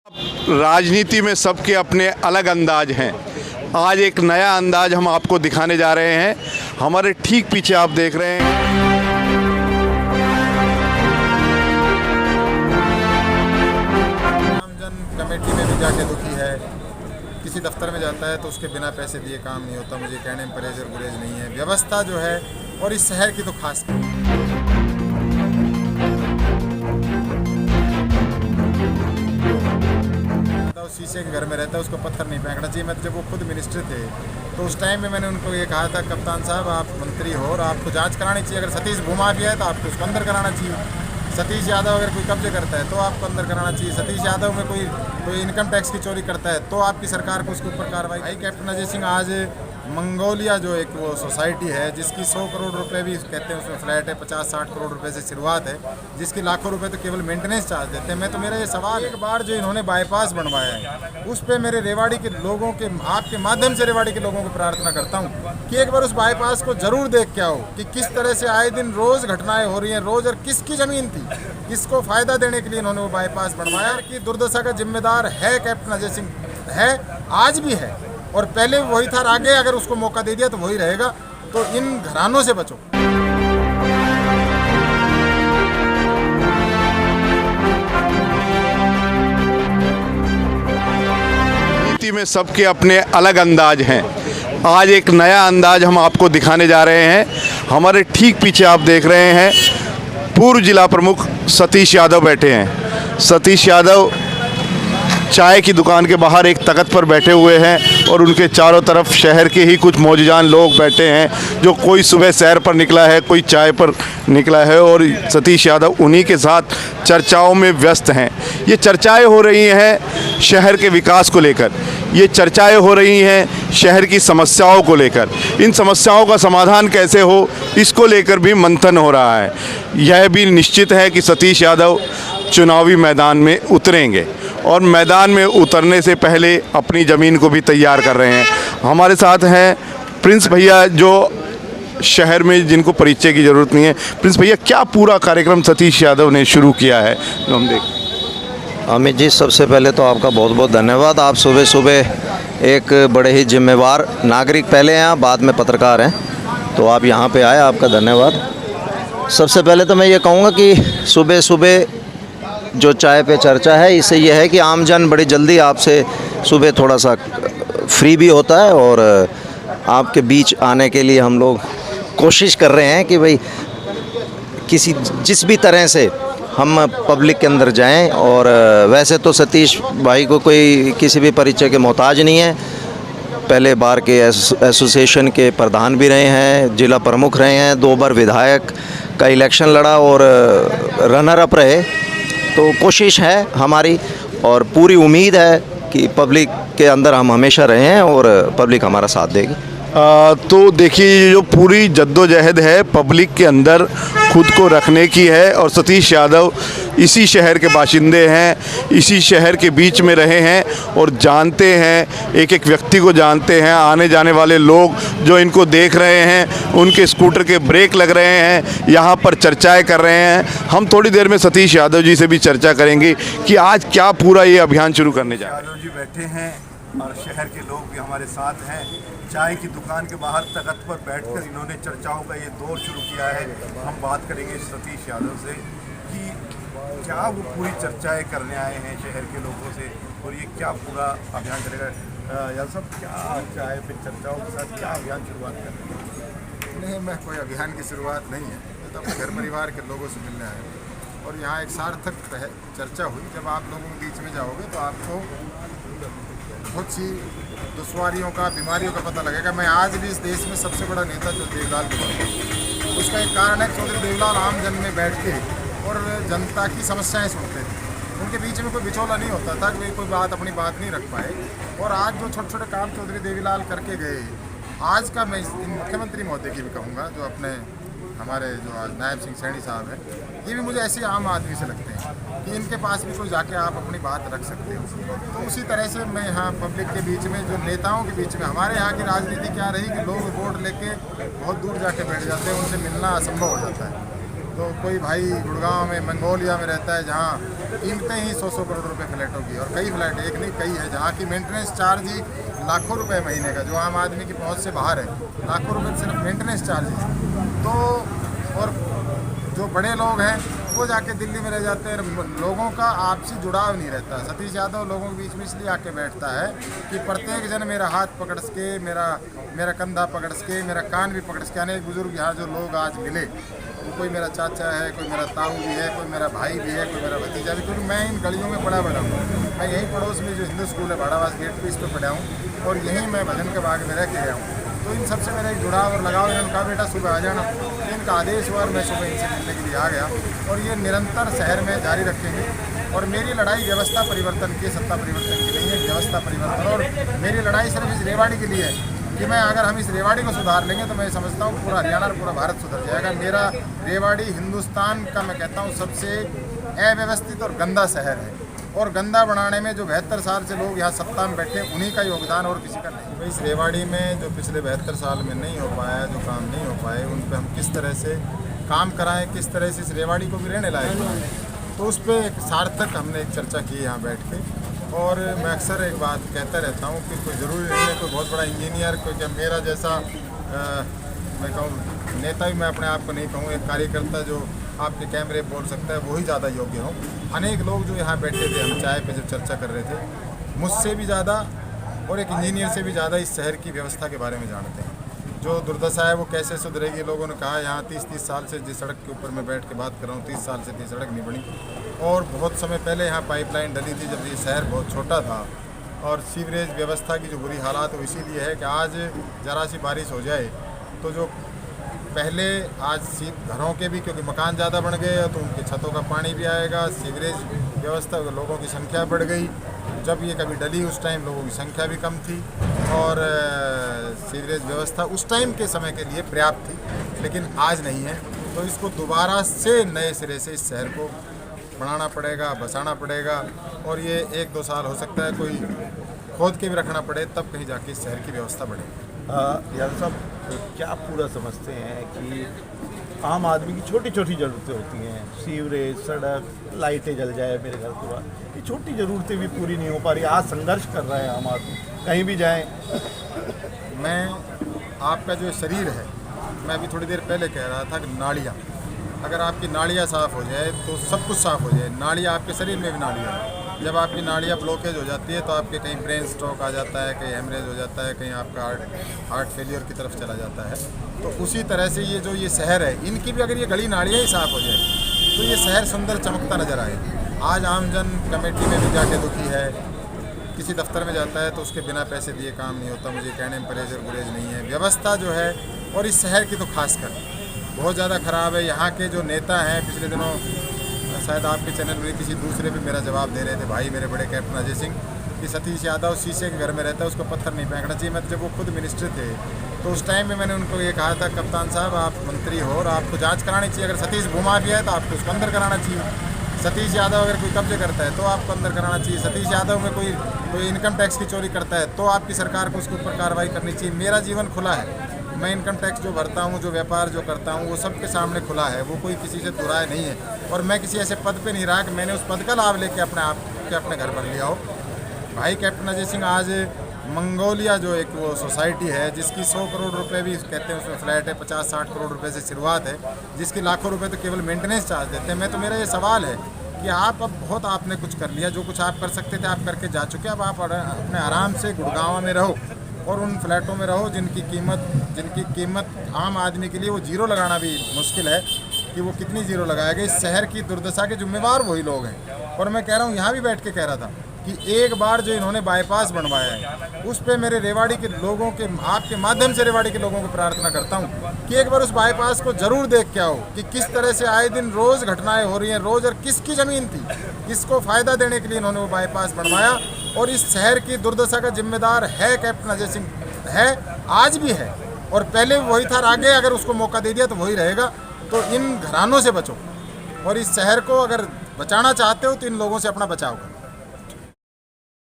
राजनीति में सबके अपने अलग अंदाज हैं। आज एक नया अंदाज हम आपको दिखाने जा रहे हैं। हमारे ठीक पीछे आप देख रहे हैं आमजन कमेटी में भी जाके दुखी है। किसी दफ्तर में जाता है तो उसके बिना पैसे दिए काम नहीं होता। मुझे कहने में परहेज और गुरेज नहीं है। व्यवस्था जो है और इस शहर की तो खास शीशे के घर में रहता है, उसको पत्थर नहीं फेंकना चाहिए। मैं जब वो खुद मिनिस्टर थे तो उस टाइम में मैंने उनको ये कहा था, कप्तान साहब आप मंत्री हो और आपको जांच करानी चाहिए। अगर सतीश भूमाफिया है तो आपको उसको अंदर कराना चाहिए। सतीश यादव अगर कोई कब्जे करता है तो आपको अंदर कराना चाहिए। सतीश यादव में कोई इनकम टैक्स की चोरी करता है तो आपकी सरकार को उसके ऊपर कार्रवाई। भाई कैप्टन अजय सिंह आज मंगोलिया जो एक वो सोसाइटी है जिसकी 100 करोड़ रुपए भी कहते हैं उसमें फ्लैट है, 50-60 करोड़ रुपए से शुरुआत है, जिसकी लाखों रुपए तो केवल मेंटेनेंस चार्ज देते हैं। मैं तो मेरा ये सवाल, एक बार जो इन्होंने बाईपास बनवाया है उस पर मेरे रेवाड़ी के लोगों के आपके माध्यम से रेवाड़ी के लोगों को प्रार्थना करता हूँ कि एक बार उस बाईपास को जरूर देख के आओ कि किस तरह से आए दिन रोज घटनाएं हो रही हैं रोज, और किसकी जमीन थी, किसको फायदा देने के लिए इन्होंने वो बाईपास बनवाया। कि दुर्दशा का जिम्मेदार है कैप्टन अजय सिंह, है, आज भी है और पहले वही था, आगे अगर उसको मौका दे दिया तो वही रहेगा। तो इन घरानों से बचो। नीति में सबके अपने अलग अंदाज हैं। आज एक नया अंदाज हम आपको दिखाने जा रहे हैं। हमारे ठीक पीछे आप देख रहे हैं पूर्व जिला प्रमुख सतीश यादव बैठे हैं। सतीश यादव चाय की दुकान के बाहर एक तख्त पर बैठे हुए हैं और उनके चारों तरफ शहर के ही कुछ मौजूदान लोग बैठे हैं, जो कोई सुबह सैर पर निकला है, कोई चाय पर निकला है, और सतीश यादव उन्हीं के साथ चर्चाओं में व्यस्त हैं। ये चर्चाएं हो रही हैं शहर के विकास को लेकर, ये चर्चाएं हो रही हैं शहर की समस्याओं को लेकर। इन समस्याओं का समाधान कैसे हो इसको लेकर भी मंथन हो रहा है। यह भी निश्चित है कि सतीश यादव चुनावी मैदान में उतरेंगे और मैदान में उतरने से पहले अपनी ज़मीन को भी तैयार कर रहे हैं। हमारे साथ हैं प्रिंस भैया, जो शहर में जिनको परिचय की ज़रूरत नहीं है। प्रिंस भैया, क्या पूरा कार्यक्रम सतीश यादव ने शुरू किया है जो हम देख। अमित जी, सबसे पहले तो आपका बहुत बहुत धन्यवाद। आप सुबह सुबह एक बड़े ही जिम्मेवार नागरिक, पहले हैं बाद में पत्रकार हैं, तो आप यहाँ पे आए, आपका धन्यवाद। सबसे पहले तो मैं ये कहूँगा कि सुबह सुबह जो चाय पे चर्चा है, इससे यह है कि आमजन बड़ी जल्दी आपसे सुबह थोड़ा सा फ्री भी होता है और आपके बीच आने के लिए हम लोग कोशिश कर रहे हैं कि भाई जिस भी तरह से हम पब्लिक के अंदर जाएं। और वैसे तो सतीश भाई को कोई किसी भी परिचय के मोहताज नहीं है। पहले बार के एसोसिएशन के प्रधान भी रहे हैं, जिला प्रमुख रहे हैं, 2 बार विधायक का इलेक्शन लड़ा और रनर अप रहे। तो कोशिश है हमारी और पूरी उम्मीद है कि पब्लिक के अंदर हम हमेशा रहे हैं और पब्लिक हमारा साथ देगी। तो देखिए, जो पूरी जद्दोजहद है पब्लिक के अंदर खुद को रखने की है, और सतीश यादव इसी शहर के बाशिंदे हैं, इसी शहर के बीच में रहे हैं और जानते हैं, एक एक व्यक्ति को जानते हैं। आने जाने वाले लोग जो इनको देख रहे हैं, उनके स्कूटर के ब्रेक लग रहे हैं, यहाँ पर चर्चाएं कर रहे हैं। हम थोड़ी देर में सतीश यादव जी से भी चर्चा करेंगे कि आज क्या पूरा ये अभियान शुरू करने जा रहे हैं। यादव जी बैठे हैं और शहर के लोग भी हमारे साथ हैं। चाय की दुकान के बाहर तख्त पर बैठकर इन्होंने चर्चाओं का ये दौर शुरू किया है। हम बात करेंगे सतीश यादव से कि क्या वो पूरी चर्चाएं करने आए हैं शहर के लोगों से और ये क्या पूरा अभियान करेगा। यादव साहब, क्या चाय पे चर्चाओं के साथ क्या अभियान शुरुआत कर रहे हैं? नहीं, मैं कोई अभियान की शुरुआत नहीं है, तो अपने घर परिवार के लोगों से मिलने आए और यहाँ एक सार्थक चर्चा हुई। जब आप लोगों के बीच में जाओगे तो आपको बहुत सी दुश्वारियों का, बीमारियों का पता लगेगा। मैं आज भी इस देश में सबसे बड़ा नेता जो देवलाल को मानता हूँ, उसका एक कारण है चौधरी देवलाल आम जन में बैठ के और जनता की समस्याएं सुनते थे। उनके बीच में कोई बिचौला नहीं होता था कि कोई बात अपनी बात नहीं रख पाए। और आज जो छोटे छोटे काम चौधरी देवीलाल करके गए, आज का मैं मुख्यमंत्री महोदय की भी कहूँगा, जो अपने हमारे जो आज नायब सिंह सैनी साहब हैं, ये भी मुझे ऐसे आम आदमी से लगते हैं कि इनके पास भी कोई जाके आप अपनी बात रख सकते हो। तो उसी तरह से मैं यहाँ पब्लिक के बीच में, जो नेताओं के बीच में, हमारे यहाँ की राजनीति क्या रही कि लोग वोट लेके बहुत दूर जाके बैठ जाते हैं, उनसे मिलना असंभव हो जाता है। तो कोई भाई गुड़गांव में मंगोलिया में रहता है जहाँ कीमतें ही 100 करोड़ रुपए फ्लैटों की, और कई फ्लैट, एक नहीं कई है, जहाँ की मेंटेनेंस चार्ज ही लाखों रुपए महीने का, जो आम आदमी की पहुंच से बाहर है। लाखों रुपए सिर्फ मेंटेनेंस चार्ज है। तो और जो बड़े लोग हैं वो जाके दिल्ली में रह जाते हैं। लोगों का आपसी जुड़ाव नहीं रहता। सतीश यादव लोगों के बीच में इसलिए आके बैठता है कि प्रत्येक जन मेरा हाथ पकड़ के, मेरा कंधा पकड़ के, मेरा कान भी पकड़ के, अनेक बुजुर्ग यहाँ जो लोग आज मिले, वो कोई मेरा चाचा है, कोई मेरा ताऊ भी है, कोई मेरा भाई भी है, कोई मेरा भतीजा भी, क्योंकि मैं इन गलियों में बड़ा हूँ। मैं यहीं पड़ोस में जो हिंदू स्कूल है भाड़ावास गेट पे, इस पर पढ़ा हूँ, और यहीं मैं भजन के बाग में रह के गया हूँ। तो इन सबसे मेरा एक जुड़ाव और लगाव। इन्होंने कहा बेटा सुबह आ जाना, इनका आदेश हुआ और मैं सुबह इनसे मिलने के लिए आ गया, और ये निरंतर शहर में जारी रखेंगे। और मेरी लड़ाई व्यवस्था परिवर्तन की, सत्ता परिवर्तन की नहीं है, व्यवस्था परिवर्तन। और मेरी लड़ाई सिर्फ इस रेवाड़ी के लिए है कि मैं, अगर हम इस रेवाड़ी को सुधार लेंगे तो मैं समझता हूँ पूरा हरियाणा और पूरा भारत सुधर जाएगा। मेरा रेवाड़ी हिंदुस्तान का, मैं कहता हूँ, सबसे अव्यवस्थित और गंदा शहर है, और गंदा बनाने में जो 72 साल से लोग यहाँ सत्ता में बैठे, उन्हीं का योगदान और किसी का नहीं। इस रेवाड़ी में जो पिछले 72 साल में नहीं हो पाया, जो काम नहीं हो पाए, उन पर हम किस तरह से काम कराएं, किस तरह से इस रेवाड़ी को भी रहने लायक बनाएं, तो उस पर एक सार्थक हमने एक चर्चा की यहाँ बैठ के। और मैं अक्सर एक बात कहता रहता हूँ कि कोई ज़रूरी नहीं है कोई बहुत बड़ा इंजीनियर, कोई क्या मेरा जैसा मैं कहूँ नेता भी मैं अपने आप को नहीं कहूँ, एक कार्यकर्ता जो आपके कैमरे बोल सकता है वही ज़्यादा योग्य हो। अनेक लोग जो यहाँ बैठे थे, हम चाय पे जब चर्चा कर रहे थे, मुझसे भी ज़्यादा और एक इंजीनियर से भी ज़्यादा इस शहर की व्यवस्था के बारे में जानते हैं। जो दुर्दशा है वो कैसे सुधरेगी। लोगों ने कहा यहाँ 30 साल से जिस सड़क के ऊपर मैं बैठ के बात कर रहा हूँ, 30 साल से ये सड़क नहीं बनी, और बहुत समय पहले यहाँ पाइपलाइन डली थी जब ये शहर बहुत छोटा था। और सीवरेज व्यवस्था की जो बुरी हालात है वो इसीलिए है कि आज ज़रा सी बारिश हो जाए तो जो पहले आज घरों के भी, क्योंकि मकान ज़्यादा बन गए तो उनके छतों का पानी भी आएगा, सीवरेज व्यवस्था, लोगों की संख्या बढ़ गई। जब ये कभी डली उस टाइम लोगों की संख्या भी कम थी, और सीवरेज व्यवस्था उस टाइम के समय के लिए पर्याप्त थी, लेकिन आज नहीं है। तो इसको दोबारा से नए सिरे से इस शहर को बनाना पड़ेगा, बसाना पड़ेगा, और ये 1-2 साल हो सकता है कोई खोद के भी रखना पड़े, तब कहीं जाके इस शहर की व्यवस्था बढ़ेगी। यादव साहब, क्या पूरा समझते हैं कि आम आदमी की छोटी छोटी ज़रूरतें होती हैं, सीवरेज, सड़क, लाइटें जल जाए मेरे घर पूरा, ये छोटी ज़रूरतें भी पूरी नहीं हो पा रही। आज संघर्ष कर रहा है आम आदमी, कहीं भी जाएं। मैं, आपका जो शरीर है, मैं अभी थोड़ी देर पहले कह रहा था कि नाड़ियाँ, अगर आपकी नाड़ियाँ साफ़ हो जाए तो सब कुछ साफ़ हो जाए। नाड़ियाँ, आपके शरीर में भी नाड़ियाँ हैं। जब आपकी नाड़ियाँ ब्लॉकेज हो जाती है तो आपके कहीं ब्रेन स्ट्रोक आ जाता है, कहीं हेमरेज हो जाता है, कहीं आपका हार्ट फेलियर की तरफ चला जाता है। तो उसी तरह से ये जो ये शहर है, इनकी भी अगर ये गली नाड़ियाँ ही साफ़ हो जाए तो ये शहर सुंदर चमकता नज़र आए। आज आमजन कमेटी में भी जाके दुखी है, किसी दफ्तर में जाता है तो उसके बिना पैसे दिए काम नहीं होता। मुझे कहने में परहेज और गुरेज नहीं है। व्यवस्था जो है, और इस शहर की तो खासकर बहुत ज़्यादा ख़राब है। यहाँ के जो नेता हैं, पिछले दिनों शायद आपके चैनल में किसी दूसरे पे मेरा जवाब दे रहे थे भाई मेरे बड़े कैप्टन अजय सिंह, कि सतीश यादव शीशे के घर में रहता है, उसको पत्थर नहीं फेंकना चाहिए। मैं जब वो खुद मिनिस्टर थे तो उस टाइम में मैंने उनको ये कहा था, कप्तान साहब आप मंत्री हो और आपको जांच करानी चाहिए। अगर सतीश भूमा भी है तो आपको उसको अंदर कराना चाहिए। सतीश यादव अगर कोई कब्जे करता है तो आपको अंदर कराना चाहिए। सतीश यादव में कोई इनकम टैक्स की चोरी करता है तो आपकी सरकार को उसके ऊपर कार्रवाई करनी चाहिए। मेरा जीवन खुला है, मैं इनकम टैक्स जो भरता हूँ, जो व्यापार जो करता हूँ, वो सबके सामने खुला है, वो कोई किसी से दुराय नहीं है। और मैं किसी ऐसे पद पे नहीं रहा कि मैंने उस पद का लाभ लेके अपने आप के अपने घर पर लिया हो। भाई कैप्टन अजय सिंह आज मंगोलिया जो एक वो सोसाइटी है जिसकी 100 करोड़ रुपए भी कहते हैं, उसमें फ्लैट है, 50-60 करोड़ रुपए से शुरुआत है, जिसकी लाखों रुपए तो केवल मेंटेनेंस चार्ज देते हैं। तो मेरा ये सवाल है कि आप अब बहुत आपने कुछ कर लिया, जो कुछ आप कर सकते थे आप करके जा चुके। अब आप अपने आराम से गुड़गांव में रहो और उन फ्लैटों में रहो जिनकी कीमत आम आदमी के लिए वो जीरो लगाना भी मुश्किल है कि वो कितनी जीरो लगाएगा। इस शहर की दुर्दशा के जिम्मेवार वही लोग हैं। और मैं कह रहा हूँ, यहाँ भी बैठ के कह रहा था कि एक बार जो इन्होंने बाईपास बनवाया है उस पर मेरे रेवाड़ी के लोगों के, आपके माध्यम से रेवाड़ी के लोगों को प्रार्थना करता हूँ कि एक बार उस बाईपास को जरूर देख के आओ कि किस तरह से आए दिन रोज़ घटनाएं हो रही हैं, रोज़, और किसकी ज़मीन थी, किसको फ़ायदा देने के लिए इन्होंने वो बाईपास बनवाया। और इस शहर की दुर्दशा का जिम्मेदार है कैप्टन अजय सिंह, है, आज भी है, और पहले वही था, आगे अगर उसको मौका दे दिया तो वही रहेगा। तो इन घरानों से बचो, और इस शहर को अगर बचाना चाहते हो तो इन लोगों से अपना बचाव करो।